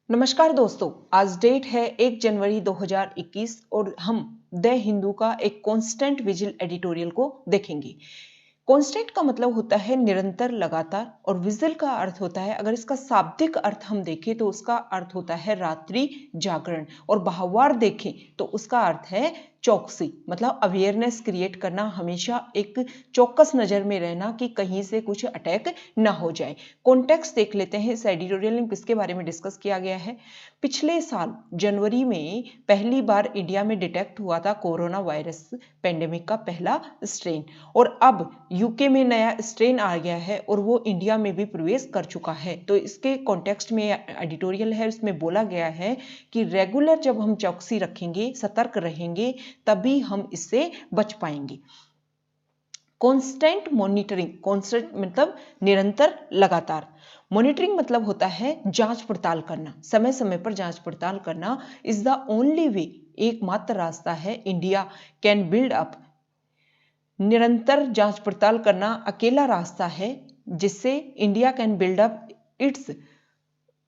नमस्कार दोस्तों, आज डेट है 1 जनवरी 2021 और हम द हिंदू का एक कांस्टेंट विजिल एडिटोरियल को देखेंगे। कांस्टेंट का मतलब होता है निरंतर, लगातार, और विजिल का अर्थ होता है, अगर इसका शाब्दिक अर्थ हम देखें तो उसका अर्थ होता है रात्रि जागरण, और भावार्थ देखें तो उसका अर्थ है चौकसी, मतलब अवेयरनेस क्रिएट करना, हमेशा एक चौकस नजर में रहना कि कहीं से कुछ अटैक ना हो जाए। कॉन्टेक्स्ट देख लेते हैं, इस एडिटोरियल में किसके बारे में डिस्कस किया गया है। पिछले साल जनवरी में पहली बार इंडिया में डिटेक्ट हुआ था कोरोना वायरस पेंडेमिक का पहला स्ट्रेन, और अब यूके में नया स्ट्रेन आ गया है और वो इंडिया में भी प्रवेश कर चुका है। तो इसके कॉन्टेक्स्ट में एडिटोरियल है, उसमें बोला गया है कि रेगुलर जब हम चौकसी रखेंगे, सतर्क रहेंगे, तभी हम इससे बच पाएंगे। कांस्टेंट मॉनिटरिंग, कांस्टेंट मतलब निरंतर, लगातार। मॉनिटरिंग मतलब होता है जांच पड़ताल करना, समय समय पर जांच पड़ताल करना। इज द ओनली वे, एकमात्र रास्ता है इंडिया कैन बिल्ड अप। निरंतर जांच पड़ताल करना अकेला रास्ता है जिससे India can build up it's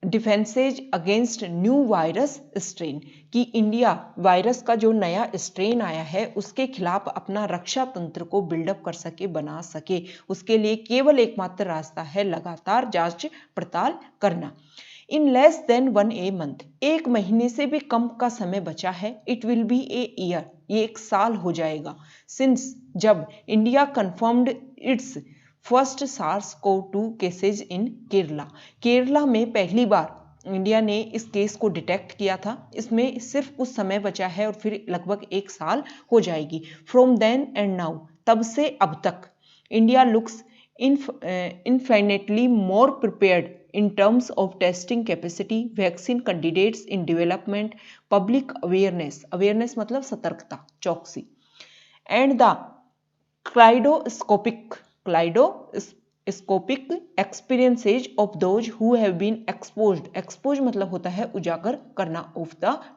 defences against new virus strain, कि इंडिया वायरस का जो नया स्ट्रेन आया है उसके खिलाफ अपना रक्षा तंत्र को बिल्डअप कर सके, बना सके। उसके लिए केवल एकमात्र रास्ता है लगातार जांच पड़ताल करना। इन लेस देन 1 मंथ, 1 महीने से भी कम का समय बचा है। It will be a year, ये 1 साल हो जाएगा, सिंस जब India confirmed it's first SARS-CoV-2 cases in Kerala. Kerala में पहली बार इंडिया ने इस केस को डिटेक्ट किया था। इसमें सिर्फ कुछ समय बचा है और फिर लगभग 1 साल हो जाएगी। फ्रॉम देन एंड नाउ, तब से अब तक India looks infinitely more prepared in terms of testing capacity, vaccine candidates in development, public awareness मतलब सतर्कता, चौकसी, and the kaleidoscopic experiences of those who have been exposed मतलब होता है उजागर करना,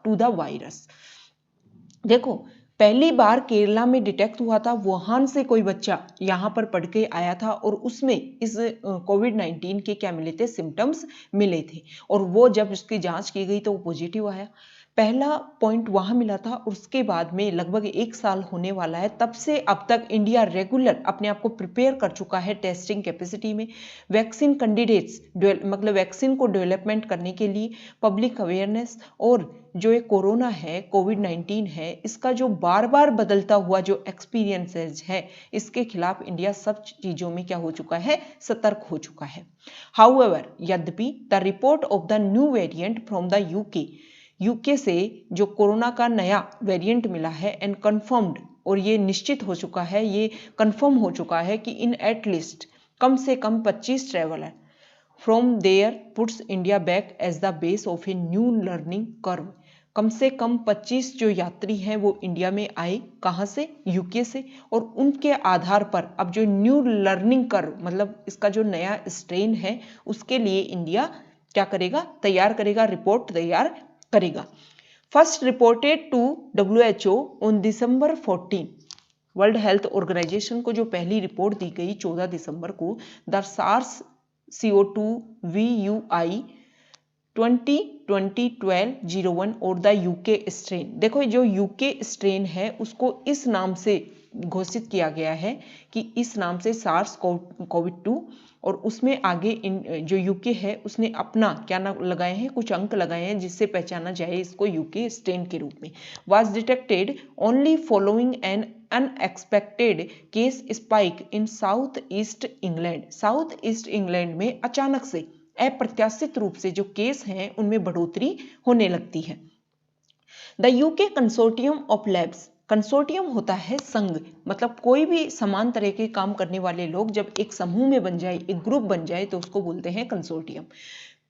to the virus। देखो, पहली बार केरला में डिटेक्ट हुआ था, वुहान से कोई बच्चा यहाँ पर पढ़ के आया था और उसमें इस कोविड-19 के क्या मिले थे, सिम्टम्स मिले थे, और वो जब उसकी जांच की गई तो वो पॉजिटिव आया। पहला पॉइंट वहां मिला था, उसके बाद में लगभग 1 साल होने वाला है। तब से अब तक इंडिया रेगुलर अपने आप को प्रिपेयर कर चुका है टेस्टिंग कैपेसिटी में, वैक्सीन कैंडिडेट्स मतलब वैक्सीन को डेवलपमेंट करने के लिए, पब्लिक अवेयरनेस, और जो ये कोरोना है, कोविड-19 है, इसका जो बार बार बदलता हुआ जो एक्सपीरियंसेस है, इसके खिलाफ इंडिया सब चीजों में क्या हो चुका है, सतर्क हो चुका है। हाउएवर, यद्यपि the report of the new variant from the UK से जो कोरोना का नया वेरिएंट मिला है एंड कंफर्म्ड, और ये निश्चित हो चुका है, ये कंफर्म हो चुका है कि इन एटलीस्ट कम से कम 25 traveller from there puts India back as the base of a new learning curve. कम से कम 25 जो यात्री हैं वो इंडिया में आए, कहाँ से, यूके से, और उनके आधार पर अब जो न्यू लर्निंग कर्व मतलब इसका जो नया स्ट्रेन है उसके लिए इंडिया क्या करेगा, तैयार करेगा, रिपोर्ट तैयार करेगा। First reported to WHO on December 14, world health organisation को जो पहली रिपोर्ट दी गई 14 दिसंबर को, द SARS-CoV-2 VUI 2020-12-01 और द यूके स्ट्रेन। देखो, जो यूके स्ट्रेन है उसको इस नाम से घोषित किया गया है कि इस नाम से SARS-CoV-2, और उसमें आगे जो यूके है उसने अपना क्या नाम लगाए हैं, कुछ अंक लगाए हैं जिससे पहचाना जाए इसको यूके स्ट्रेन के रूप में। Was detected only following N unexpected case spike in south east England. South east England में अचानक से, अप्रत्याशित रूप से जो केस हैं उनमें बढ़ोतरी होने लगती है। The UK consortium of labs, consortium होता है संघ, मतलब कोई भी समान तरह के काम करने वाले लोग जब एक समूह में बन जाए, एक ग्रुप बन जाए, तो उसको बोलते हैं कंसोर्टियम।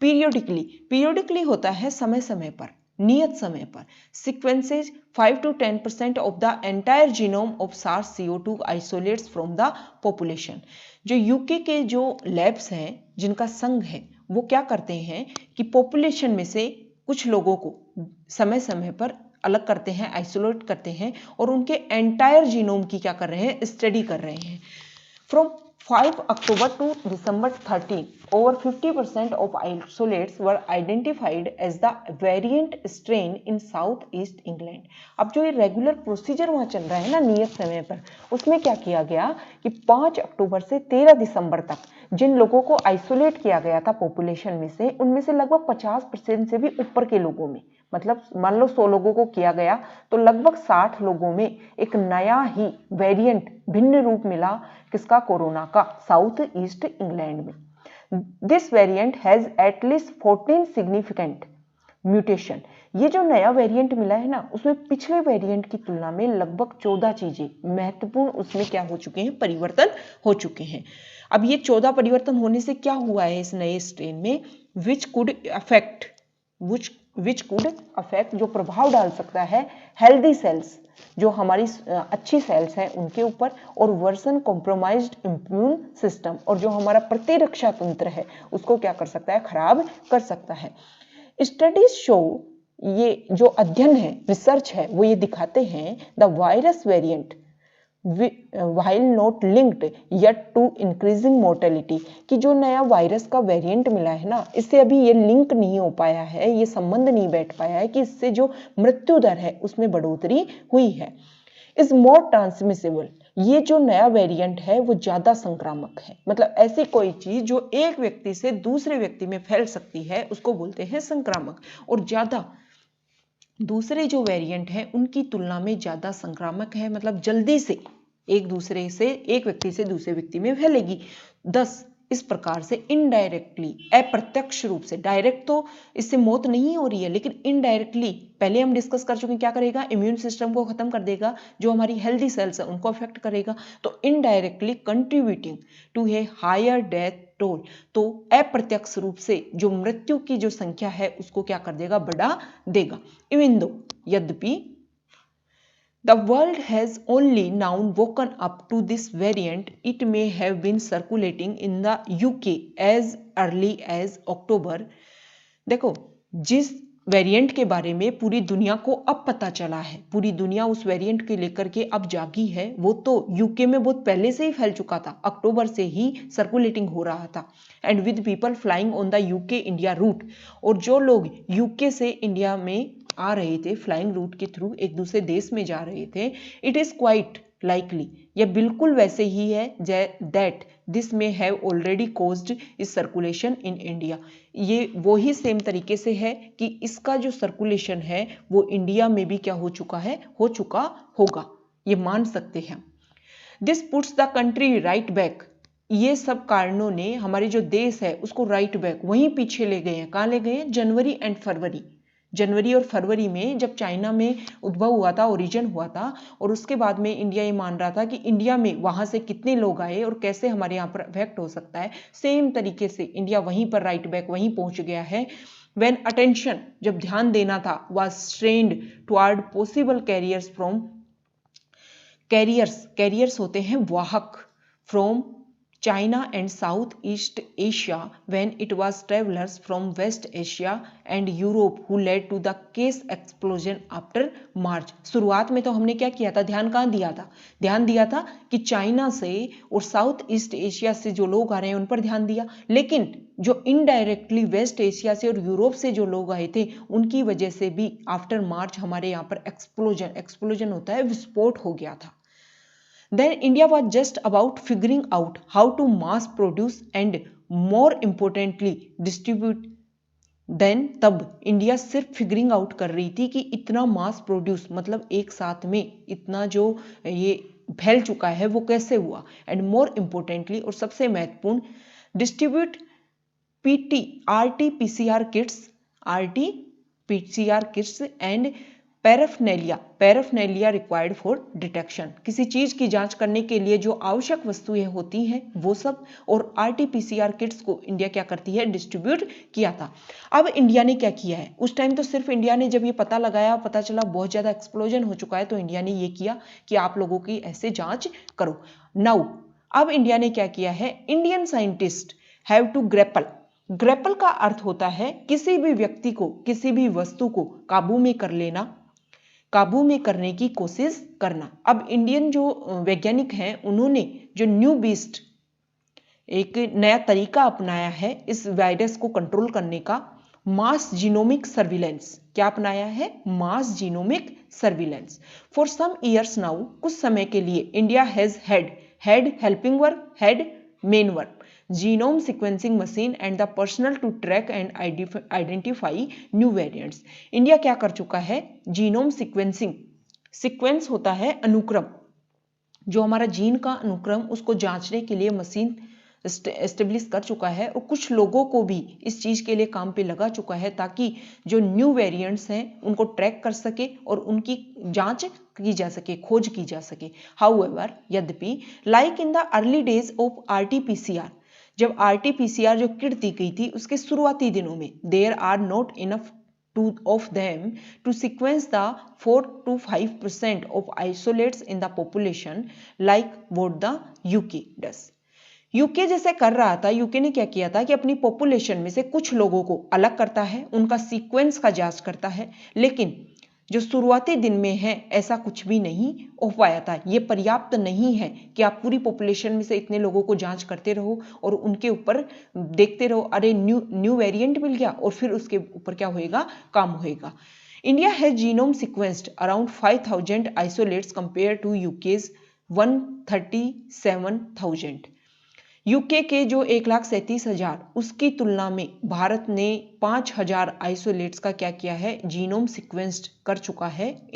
पीरियोडिकली होता है समय समय पर, नियत समय पर। Sequences 5 to 10% of the entire genome of SARS-CoV-2 isolates from the population. जो यूके के जो लैब्स हैं, जिनका संघ है, वो क्या करते हैं कि पॉपुलेशन में से कुछ लोगों को समय समय पर अलग करते हैं, आइसोलेट करते हैं, और उनके एंटायर जीनोम की क्या कर रहे हैं, स्टडी कर रहे हैं। From 5 October to December 13, over 50% of isolates were identified as the variant strain in South East England. अब जो ये रेगुलर प्रोसीजर वहाँ चल रहा है ना नियत समय पर, उसमें क्या किया गया कि 5 अक्टूबर से 13 दिसंबर तक जिन लोगों को आइसोलेट किया गया था पॉपुलेशन में से, उनमें से लगभग 50% से भी ऊपर के लोगों में, मतलब मान लो 100 लोगों को किया गया तो लगभग 60 लोगों में एक नया ही वेरिएंट भिन्न रूप मिला किसका, कोरोना का, साउथ ईस्ट इंग्लैंड में। This variant has at least 14 significant mutation. ये जो नया वेरिएंट मिला है ना, उसमें पिछले वेरिएंट की तुलना में लगभग 14 चीजें महत्वपूर्ण उसमें क्या हो चुके हैं, परिवर्तन हो चुके हैं। अब ये 14 परिवर्तन होने से क्या हुआ है इस नए स्ट्रेन में, विच कुड अफेक्ट जो प्रभाव डाल सकता है हेल्दी सेल्स, जो हमारी अच्छी सेल्स हैं उनके ऊपर, और वर्सन कॉम्प्रोमाइज्ड इम्यून सिस्टम, और जो हमारा प्रतिरक्षा तंत्र है उसको क्या कर सकता है, खराब कर सकता है। स्टडीज शो, ये जो अध्ययन है, रिसर्च है, वो ये दिखाते हैं the virus variant while not linked yet to increasing mortality, कि जो नया वायरस का वेरिएंट मिला है ना, इससे अभी ये लिंक नहीं हो पाया है, ये संबंध नहीं बैठ पाया है कि इससे जो मृत्यु दर है उसमें बढ़ोतरी हुई है। इज मोर ट्रांसमिसिबल, ये जो नया वेरिएंट है वो ज्यादा संक्रामक है, मतलब ऐसी कोई चीज जो एक व्यक्ति से दूसरे व्यक्ति में फैल सकती है उसको बोलते हैं संक्रामक, और ज्यादा दूसरे जो वेरिएंट है उनकी तुलना में ज्यादा संक्रामक है, मतलब जल्दी से एक व्यक्ति से दूसरे व्यक्ति में फैलेगी। 10 इस प्रकार से इनडायरेक्टली, अप्रत्यक्ष रूप से, डायरेक्ट तो इससे मौत नहीं हो रही है, लेकिन इनडायरेक्टली पहले हम डिस्कस कर चुके हैं क्या करेगा, इम्यून सिस्टम को खत्म कर देगा, जो हमारी हेल्दी सेल्स है उनको अफेक्ट करेगा, तो indirectly contributing to a higher death toll, तो अप्रत्यक्ष रूप से जो मृत्यु की जो संख्या है उसको क्या कर देगा, बढ़ा देगा। इवन दो, यद्यपि the world has only now woken up to this variant, it may have been circulating in the UK as early as October। देखो, जिस वेरिएंट के बारे में पूरी दुनिया को अब पता चला है, पूरी दुनिया उस वेरिएंट के लेकर के अब जागी है, वो तो यूके में बहुत पहले से ही फैल चुका था, अक्टूबर से ही सर्कुलेटिंग हो रहा था। And with people flying on the UK India route, और जो लोग यूके से इंडिया में आ रहे थे फ्लाइंग रूट के थ्रू, एक दूसरे देश में जा रहे थे, इट इज क्वाइट लाइकली, यह बिल्कुल वैसे ही है that this may have already caused इस सर्कुलेशन इन इंडिया, ये वो ही सेम तरीके से है कि इसका जो सर्कुलेशन है वो इंडिया में भी क्या हो चुका है, हो चुका होगा, ये मान सकते हैं। This puts the country right back, ये सब कारणों ने हमारे जो देश है उसको राइट बैक, वहीं पीछे ले गए हैं। कहाँ ले गए हैं, जनवरी और फरवरी में जब चाइना में उद्भव हुआ था, ओरिजिन हुआ था, और उसके बाद में इंडिया ये मान रहा था कि इंडिया में वहां से कितने लोग आए और कैसे हमारे यहाँ पर इफेक्ट हो सकता है, सेम तरीके से इंडिया वहीं पर राइट बैक वहीं पहुंच गया है। व्हेन अटेंशन, जब ध्यान देना था, was strained toward possible carriers from, carriers होते हैं वाहक, from China and Southeast Asia when it was travelers from West Asia and Europe who led to the case explosion after March। शुरुआत में तो हमने क्या किया था, ध्यान कहाँ दिया था, ध्यान दिया था कि चाइना से और साउथ ईस्ट एशिया से जो लोग आ रहे हैं उन पर ध्यान दिया, लेकिन जो इनडायरेक्टली वेस्ट एशिया से और यूरोप से जो लोग आए थे उनकी वजह से भी आफ्टर मार्च हमारे यहाँ पर एक्सप्लोजन होता है, विस्फोट हो गया था। Then India was just about figuring out how to mass produce and more importantly distribute। Then तब इंडिया सिर्फ फिगरिंग आउट कर रही थी कि इतना मास प्रोड्यूस, मतलब एक साथ में इतना जो ये फैल चुका है वो कैसे हुआ, एंड मोर इम्पोर्टेंटली, और सबसे महत्वपूर्ण, distribute RT PCR kits and paraphernalia required for detection, किसी चीज की जांच करने के लिए जो आवश्यक वस्तुएं होती हैं वो सब, और आरटी-पीसीआर किट्स को इंडिया क्या करती है, डिस्ट्रीब्यूट किया था। अब इंडिया ने क्या किया है, उस टाइम तो सिर्फ इंडिया ने जब ये पता लगाया, पता चला बहुत ज्यादा एक्सप्लोजन हो चुका है, तो इंडिया ने ये किया कि आप लोगों की ऐसे जांच करो। नाउ अब इंडिया ने क्या किया है, Indian scientist have to grapple का अर्थ होता है किसी भी व्यक्ति को, किसी भी वस्तु को काबू में कर लेना, काबू में करने की कोशिश करना। अब इंडियन जो वैज्ञानिक हैं उन्होंने जो न्यू बीस्ट एक नया तरीका अपनाया है इस वायरस को कंट्रोल करने का, मास जीनोमिक सर्विलेंस। क्या अपनाया है? Mass genomic surveillance. For some years now, कुछ समय के लिए India has had helping work, had main work, genome sequencing machine and the personnel to track and identify new variants। India क्या कर चुका है? जीनोम सीक्वेंसिंग, सीक्वेंस होता है अनुक्रम, जो हमारा जीन का अनुक्रम उसको जांचने के लिए मशीन एस्टेब्लिश कर चुका है, और कुछ लोगों को भी इस चीज के लिए काम पे लगा चुका है ताकि जो न्यू वेरिएंट्स हैं उनको ट्रैक कर सके और उनकी जांच की जा सके, खोज की जा सके। हाउएवर, यद्यपि, like in the early days of RT-PCR, जब RT-PCR जो किट दी गई थी उसके शुरुआती दिनों में, there are not enough of them to sequence the 4 to 5% of isolates in the population like what the UK does। UK जैसे कर रहा था, यूके ने क्या किया था कि अपनी पॉपुलेशन में से कुछ लोगों को अलग करता है, उनका सीक्वेंस का जांच करता है, लेकिन जो शुरुआती दिन में है ऐसा कुछ भी नहीं हो पाया था। ये पर्याप्त नहीं है कि आप पूरी पॉपुलेशन में से इतने लोगों को जांच करते रहो और उनके ऊपर देखते रहो, अरे न्यू वेरिएंट मिल गया और फिर उसके ऊपर क्या होएगा, काम होएगा। India has genome sequenced around 5000 isolates compared to UK's 137,000। UK के जो 1,37,000 उसकी तुलना में भारत ने 5,000 आइसोलेट्स का क्या किया है, जीनोम सीक्वेंस्ड कर चुका है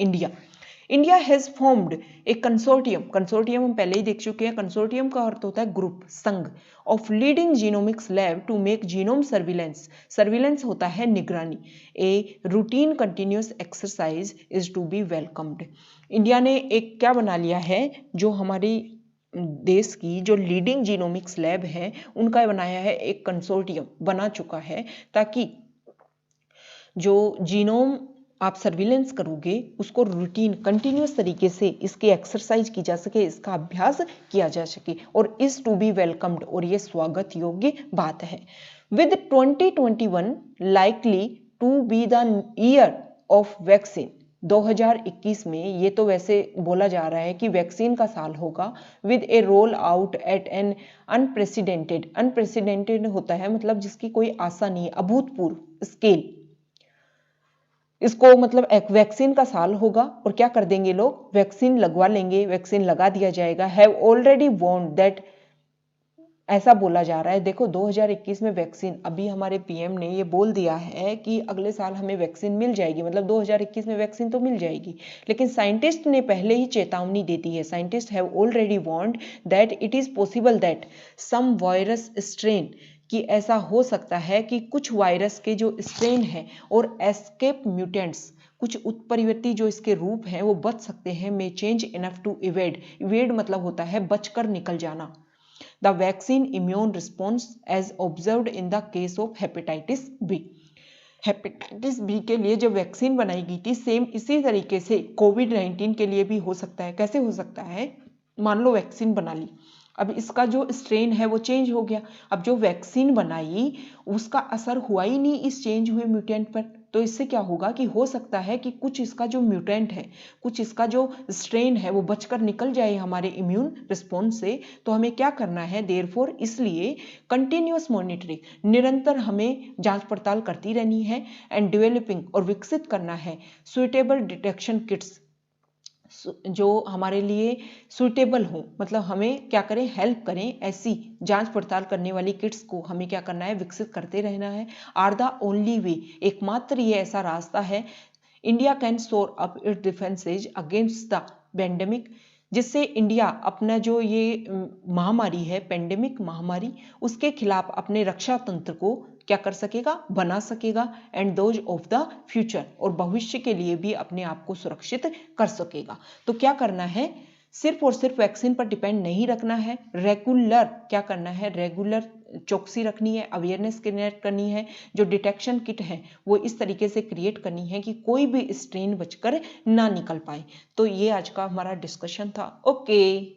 India has formed A consortium हम पहले ही देख चुके हैं। कंसोर्टियम का अर्थ होता है ग्रुप, संघ, of leading genomics lab to make genome surveillance होता है निगरानी। A routine continuous exercise is to be welcomed. India ने एक क्या बना लिया है, जो हमारी देश की जो लीडिंग जीनोमिक्स लैब है उनका बनाया है एक कंसोर्टियम बना चुका है, ताकि जो जीनोम आप सर्विलेंस करोगे उसको रूटीन कंटिन्यूस तरीके से इसकी एक्सरसाइज की जा सके, इसका अभ्यास किया जा सके, और इस टू बी वेलकम्ड, और ये स्वागत योग्य बात है। With 2021 likely to be the year of vaccine, 2021 में ये तो वैसे बोला जा रहा है कि वैक्सीन का साल होगा, with A roll out at an unprecedented होता है मतलब जिसकी कोई आशा नहीं है, अभूतपूर्व स्केल, इसको मतलब एक वैक्सीन का साल होगा और क्या कर देंगे लोग, वैक्सीन लगवा लेंगे, वैक्सीन लगा दिया जाएगा। हैव ऑलरेडी वार्न्ड दैट, ऐसा बोला जा रहा है। देखो 2021 में वैक्सीन, अभी हमारे पीएम ने ये बोल दिया है कि अगले साल हमें वैक्सीन मिल जाएगी, मतलब 2021 में वैक्सीन तो मिल जाएगी, लेकिन साइंटिस्ट ने पहले ही चेतावनी दे दी है। Scientist have already warned that it is possible that some virus strain, कि ऐसा हो सकता है कि कुछ वायरस के जो स्ट्रेन है और एस्केप म्यूटेंट्स, कुछ उत्परिवर्ती जो इसके रूप हैं वो बच सकते हैं, may change enough to evade मतलब होता है बचकर निकल जाना, the vaccine immune response as observed in the case of hepatitis B. Hepatitis B के लिए जब वैक्सीन बनाई गई थी, सेम इसी तरीके से कोविड-19 के लिए भी हो सकता है। कैसे हो सकता है, मान लो वैक्सीन बना ली, अब इसका जो स्ट्रेन है वो चेंज हो गया, अब जो वैक्सीन बनाई उसका असर हुआ ही नहीं इस चेंज हुए म्यूटेंट पर, तो इससे क्या होगा कि हो सकता है कि कुछ इसका जो म्यूटेंट है, कुछ इसका जो स्ट्रेन है वो बचकर निकल जाए हमारे इम्यून रिस्पॉन्स से। तो हमें क्या करना है, देयरफॉर इसलिए कंटिन्यूअस मॉनिटरिंग, निरंतर हमें जांच पड़ताल करती रहनी है, एंड डेवलपिंग और विकसित करना है सुइटेबल डिटेक्शन किट्स, जो हमारे लिए सुइटेबल हो, मतलब हमें क्या करें, हेल्प करें, ऐसी जांच पड़ताल करने वाली किट्स को हमें क्या करना है, विकसित करते रहना है। आर द ओनली वे, एकमात्र ये ऐसा रास्ता है, इंडिया कैन शोर up it's defences against the pandemic, जिससे इंडिया अपना जो ये महामारी है, पेंडेमिक महामारी, उसके खिलाफ अपने रक्षा तंत्र को क्या कर सकेगा, बना सकेगा, and those of the future, और भविष्य के लिए भी अपने आप को सुरक्षित कर सकेगा। तो क्या करना है, सिर्फ और सिर्फ वैक्सीन पर डिपेंड नहीं रखना है, रेगुलर क्या करना है, रेगुलर चौकसी रखनी है, अवेयरनेस क्रिएट करनी है, जो डिटेक्शन किट है वो इस तरीके से क्रिएट करनी है कि कोई भी स्ट्रेन बचकर ना निकल पाए। तो ये आज का हमारा डिस्कशन था। ओके।